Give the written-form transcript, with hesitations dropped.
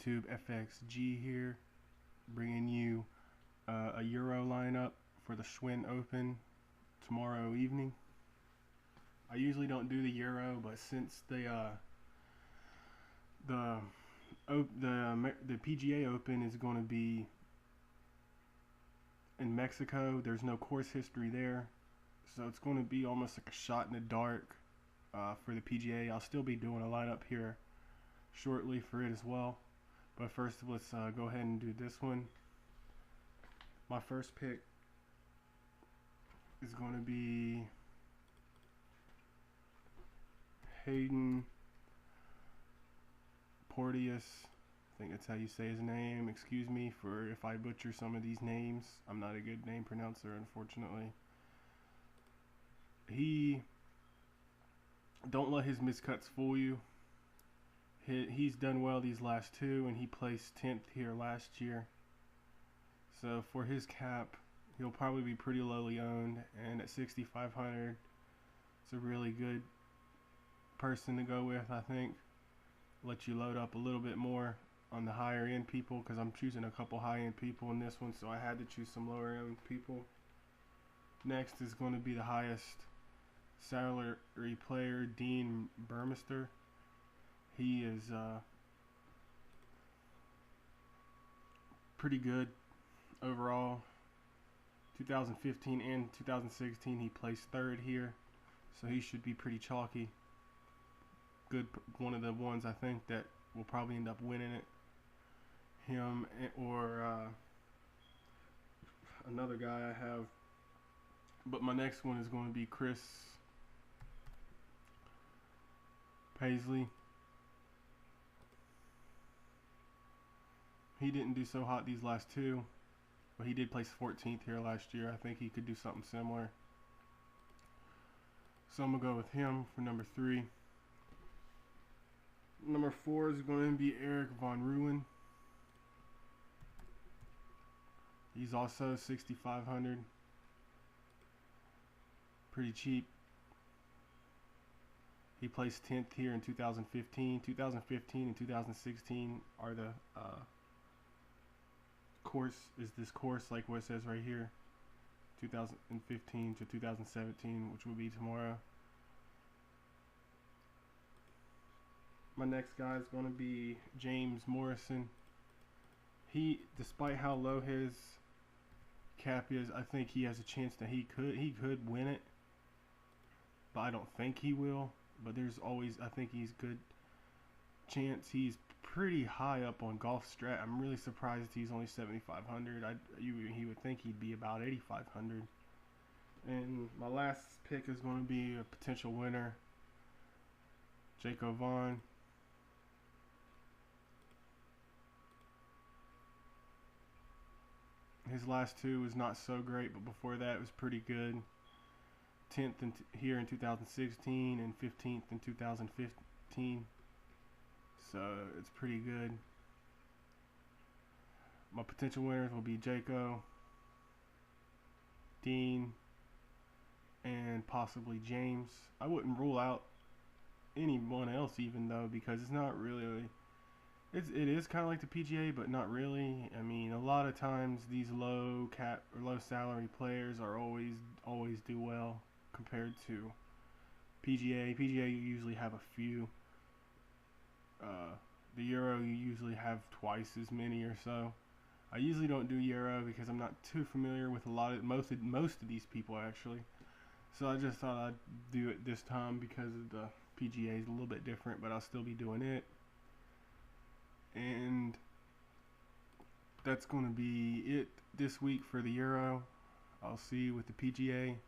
YouTube FXG here, bringing you a Euro lineup for the Tshwane Open tomorrow evening. I usually don't do the Euro, but since the PGA Open is going to be in Mexico, there's no course history there, so it's going to be almost like a shot in the dark for the PGA. I'll still be doing a lineup here shortly for it as well, but first let's go ahead and do this one. My first pick is going to be Hayden Porteous. I think that's how you say his name. Excuse me for if I butcher some of these names. I'm not a good name pronouncer, unfortunately. Don't let his miscuts fool you. He's done well these last two, and he placed 10th here last year. So for his cap, he'll probably be pretty lowly owned, and at 6,500, it's a really good person to go with, I think. Let you load up a little bit more on the higher end people, because I'm choosing a couple high end people in this one, so I had to choose some lower end people. Next is going to be the highest salary player, Dean Burmester. He is pretty good overall. 2015 and 2016 he placed third here, so he should be pretty chalky. Good, one of the ones I think that will probably end up winning it. Him or another guy I have, but my next one is going to be Chris Paisley. He didn't do so hot these last two, but he did place 14th here last year. I think he could do something similar, so I'm gonna go with him for number 3. Number 4 is going to be Eric Von Ruin. He's also 6,500. Pretty cheap. He placed 10th here in 2015. 2015 and 2016 are the this course like what it says right here. 2015 to 2017, which will be tomorrow. My next guy is going to be James Morrison. Despite how low his cap is, I think he has a chance that he could win it, but I don't think he will. But there's always, I think he's good chance. He's pretty high up on Golf Strat. I'm really surprised he's only 7,500. He would think he'd be about 8,500. And my last pick is going to be a potential winner, Jacob Vaughn. His last two was not so great, but before that it was pretty good. 10th here in 2016 and 15th in 2015. So it's pretty good. My potential winners will be Jaco, Dean, and possibly James. I wouldn't rule out anyone else even though, because it's not really, it is kind of like the PGA, but not really. I mean, a lot of times these low cap or low salary players are always do well compared to PGA. PGA you usually have a few. The Euro you usually have twice as many or so. I usually don't do Euro because I'm not too familiar with most of these people actually. So I just thought I'd do it this time because of the PGA is a little bit different, but I'll still be doing it. And that's going to be it this week for the Euro. I'll see you with the PGA.